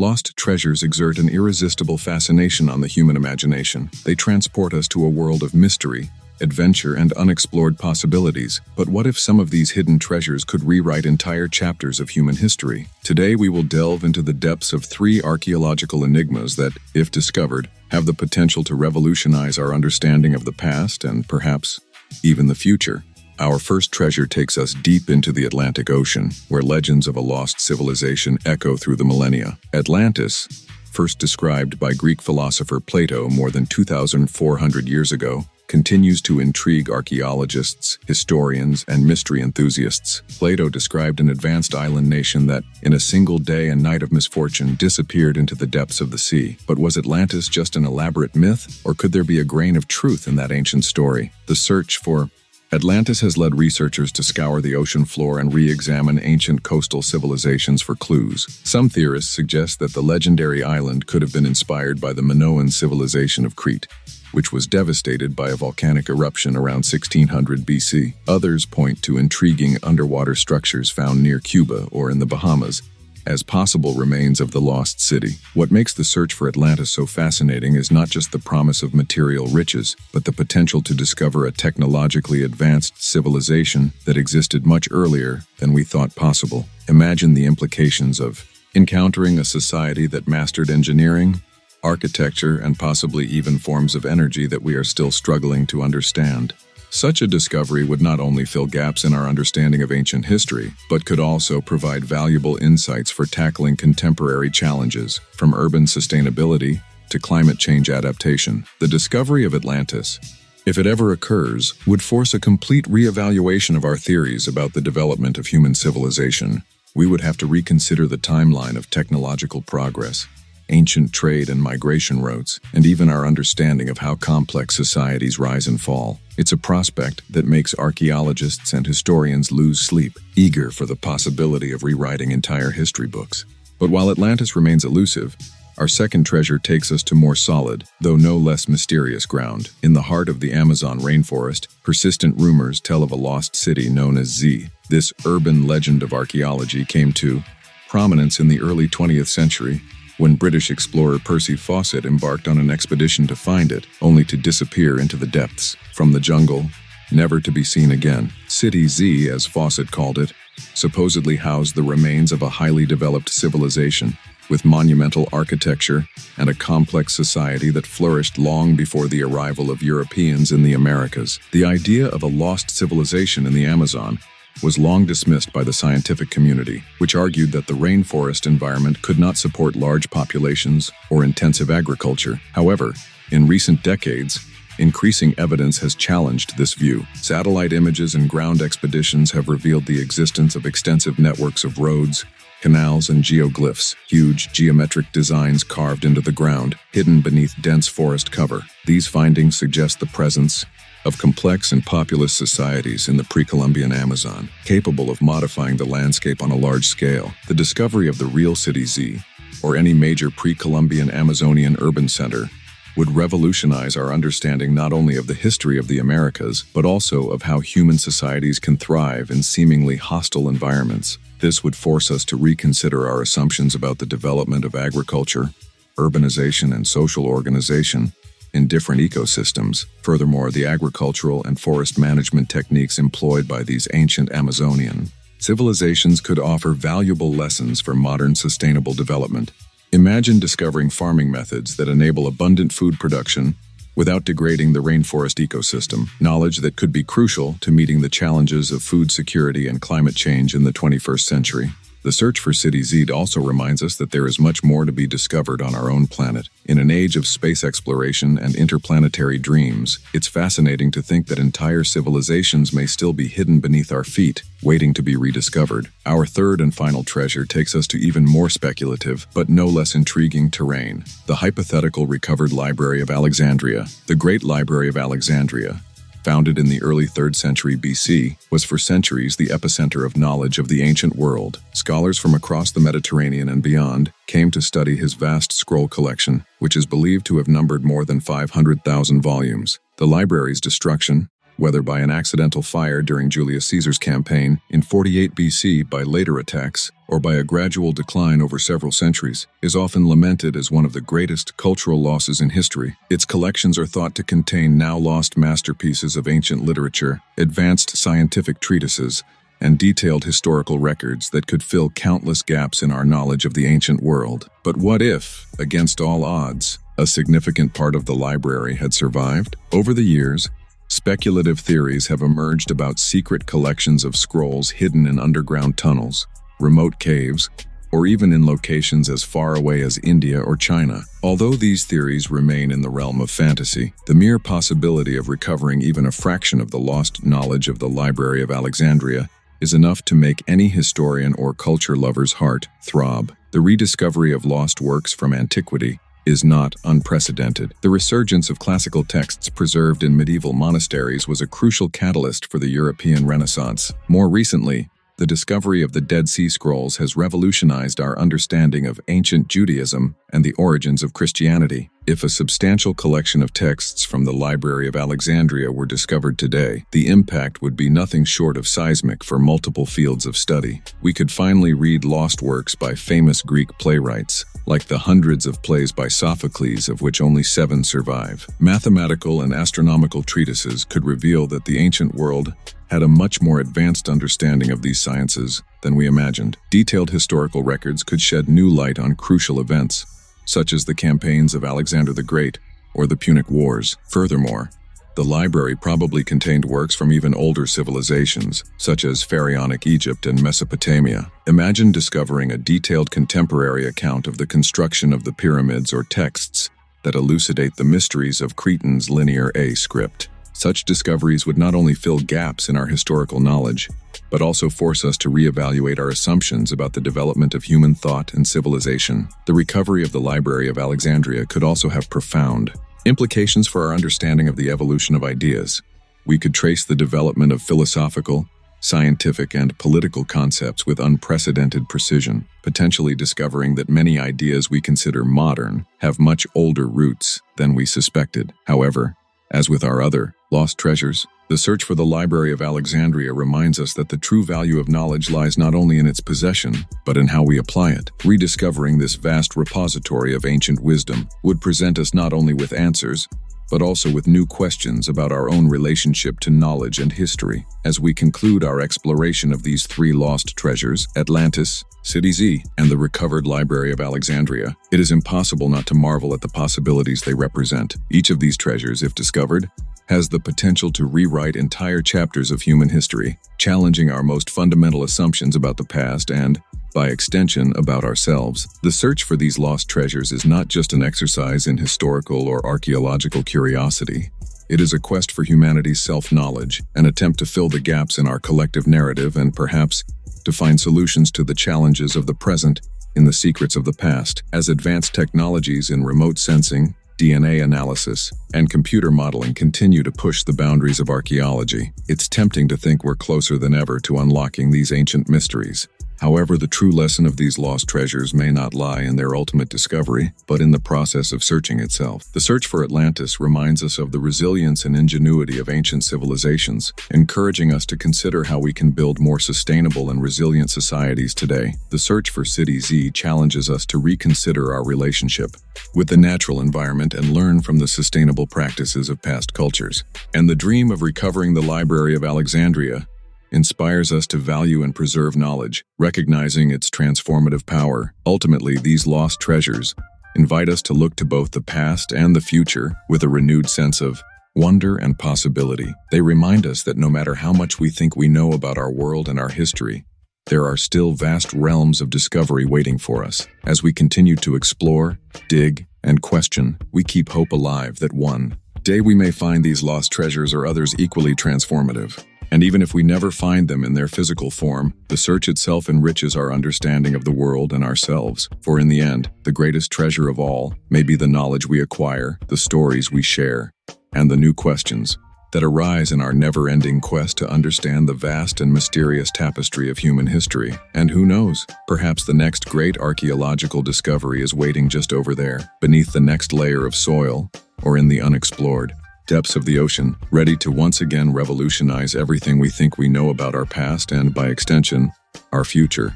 Lost treasures exert an irresistible fascination on the human imagination. They transport us to a world of mystery, adventure, and unexplored possibilities. But what if some of these hidden treasures could rewrite entire chapters of human history? Today we will delve into the depths of 3 archaeological enigmas that, if discovered, have the potential to revolutionize our understanding of the past and, perhaps, even the future. Our first treasure takes us deep into the Atlantic Ocean, where legends of a lost civilization echo through the millennia. Atlantis, first described by Greek philosopher Plato more than 2,400 years ago, continues to intrigue archaeologists, historians, and mystery enthusiasts. Plato described an advanced island nation that, in a single day and night of misfortune, disappeared into the depths of the sea. But was Atlantis just an elaborate myth, or could there be a grain of truth in that ancient story? The search for Atlantis has led researchers to scour the ocean floor and re-examine ancient coastal civilizations for clues. Some theorists suggest that the legendary island could have been inspired by the Minoan civilization of Crete, which was devastated by a volcanic eruption around 1600 BC. Others point to intriguing underwater structures found near Cuba or in the Bahamas as possible remains of the lost city. What makes the search for Atlantis so fascinating is not just the promise of material riches, but the potential to discover a technologically advanced civilization that existed much earlier than we thought possible. Imagine the implications of encountering a society that mastered engineering, architecture, and possibly even forms of energy that we are still struggling to understand. Such a discovery would not only fill gaps in our understanding of ancient history, but could also provide valuable insights for tackling contemporary challenges, from urban sustainability to climate change adaptation. The discovery of Atlantis, if it ever occurs, would force a complete reevaluation of our theories about the development of human civilization. We would have to reconsider the timeline of technological progress, ancient trade and migration routes, and even our understanding of how complex societies rise and fall. It's a prospect that makes archaeologists and historians lose sleep, eager for the possibility of rewriting entire history books. But while Atlantis remains elusive, our second treasure takes us to more solid, though no less mysterious ground. In the heart of the Amazon rainforest, persistent rumors tell of a lost city known as Z. This urban legend of archaeology came to prominence in the early 20th century, when British explorer Percy Fawcett embarked on an expedition to find it, only to disappear into the depths. From the jungle, never to be seen again. City Z, as Fawcett called it, supposedly housed the remains of a highly developed civilization, with monumental architecture and a complex society that flourished long before the arrival of Europeans in the Americas. The idea of a lost civilization in the Amazon was long dismissed by the scientific community, which argued that the rainforest environment could not support large populations or intensive agriculture. However, in recent decades, increasing evidence has challenged this view. Satellite images and ground expeditions have revealed the existence of extensive networks of roads, canals, and geoglyphs, huge geometric designs carved into the ground, hidden beneath dense forest cover. These findings suggest the presence of complex and populous societies in the pre-Columbian Amazon, capable of modifying the landscape on a large scale. The discovery of the real City Z, or any major pre-Columbian Amazonian urban center, would revolutionize our understanding not only of the history of the Americas, but also of how human societies can thrive in seemingly hostile environments. This would force us to reconsider our assumptions about the development of agriculture, urbanization, and social organization in different ecosystems. Furthermore, the agricultural and forest management techniques employed by these ancient Amazonian civilizations could offer valuable lessons for modern sustainable development. Imagine discovering farming methods that enable abundant food production without degrading the rainforest ecosystem, knowledge that could be crucial to meeting the challenges of food security and climate change in the 21st century. The search for City Z also reminds us that there is much more to be discovered on our own planet. In an age of space exploration and interplanetary dreams, it's fascinating to think that entire civilizations may still be hidden beneath our feet, waiting to be rediscovered. Our third and final treasure takes us to even more speculative, but no less intriguing terrain: the hypothetical recovered Library of Alexandria. The Great Library of Alexandria, founded in the early 3rd century BC, was for centuries the epicenter of knowledge of the ancient world. Scholars from across the Mediterranean and beyond came to study his vast scroll collection, which is believed to have numbered more than 500,000 volumes. The library's destruction, whether by an accidental fire during Julius Caesar's campaign in 48 BC by later attacks, or by a gradual decline over several centuries, is often lamented as one of the greatest cultural losses in history. Its collections are thought to contain now-lost masterpieces of ancient literature, advanced scientific treatises, and detailed historical records that could fill countless gaps in our knowledge of the ancient world. But what if, against all odds, a significant part of the library had survived? Over the years, speculative theories have emerged about secret collections of scrolls hidden in underground tunnels, remote caves, or even in locations as far away as India or China. Although these theories remain in the realm of fantasy, the mere possibility of recovering even a fraction of the lost knowledge of the Library of Alexandria is enough to make any historian or culture lover's heart throb. The rediscovery of lost works from antiquity is not unprecedented. The resurgence of classical texts preserved in medieval monasteries was a crucial catalyst for the European Renaissance. More recently, the discovery of the Dead Sea Scrolls has revolutionized our understanding of ancient Judaism and the origins of Christianity. If a substantial collection of texts from the Library of Alexandria were discovered today, the impact would be nothing short of seismic for multiple fields of study. We could finally read lost works by famous Greek playwrights, like the hundreds of plays by Sophocles of which only 7 survive. Mathematical and astronomical treatises could reveal that the ancient world had a much more advanced understanding of these sciences than we imagined. Detailed historical records could shed new light on crucial events, such as the campaigns of Alexander the Great or the Punic Wars. Furthermore, the library probably contained works from even older civilizations, such as Pharaonic Egypt and Mesopotamia. Imagine discovering a detailed contemporary account of the construction of the pyramids or texts that elucidate the mysteries of Cretan's Linear A script. Such discoveries would not only fill gaps in our historical knowledge, but also force us to reevaluate our assumptions about the development of human thought and civilization. The recovery of the Library of Alexandria could also have profound implications for our understanding of the evolution of ideas. We could trace the development of philosophical, scientific, and political concepts with unprecedented precision, potentially discovering that many ideas we consider modern have much older roots than we suspected. However, as with our other lost treasures, the search for the Library of Alexandria reminds us that the true value of knowledge lies not only in its possession, but in how we apply it. Rediscovering this vast repository of ancient wisdom would present us not only with answers, but also with new questions about our own relationship to knowledge and history. As we conclude our exploration of these 3 lost treasures, Atlantis, City Z, and the recovered Library of Alexandria, it is impossible not to marvel at the possibilities they represent. Each of these treasures, if discovered, has the potential to rewrite entire chapters of human history, challenging our most fundamental assumptions about the past and, by extension, about ourselves. The search for these lost treasures is not just an exercise in historical or archaeological curiosity. It is a quest for humanity's self-knowledge, an attempt to fill the gaps in our collective narrative and perhaps to find solutions to the challenges of the present in the secrets of the past. As advanced technologies in remote sensing, DNA analysis, and computer modeling continue to push the boundaries of archaeology, it's tempting to think we're closer than ever to unlocking these ancient mysteries. However, the true lesson of these lost treasures may not lie in their ultimate discovery, but in the process of searching itself. The search for Atlantis reminds us of the resilience and ingenuity of ancient civilizations, encouraging us to consider how we can build more sustainable and resilient societies today. The search for City Z challenges us to reconsider our relationship with the natural environment and learn from the sustainable practices of past cultures. And the dream of recovering the Library of Alexandria inspires us to value and preserve knowledge, recognizing its transformative power. Ultimately, these lost treasures invite us to look to both the past and the future with a renewed sense of wonder and possibility. They remind us that no matter how much we think we know about our world and our history, there are still vast realms of discovery waiting for us. As we continue to explore, dig, and question, we keep hope alive that one day we may find these lost treasures or others equally transformative. And even if we never find them in their physical form, the search itself enriches our understanding of the world and ourselves. For in the end, the greatest treasure of all may be the knowledge we acquire, the stories we share, and the new questions that arise in our never-ending quest to understand the vast and mysterious tapestry of human history. And who knows, perhaps the next great archaeological discovery is waiting just over there, beneath the next layer of soil, or in the unexplored depths of the ocean, ready to once again revolutionize everything we think we know about our past and, by extension, our future.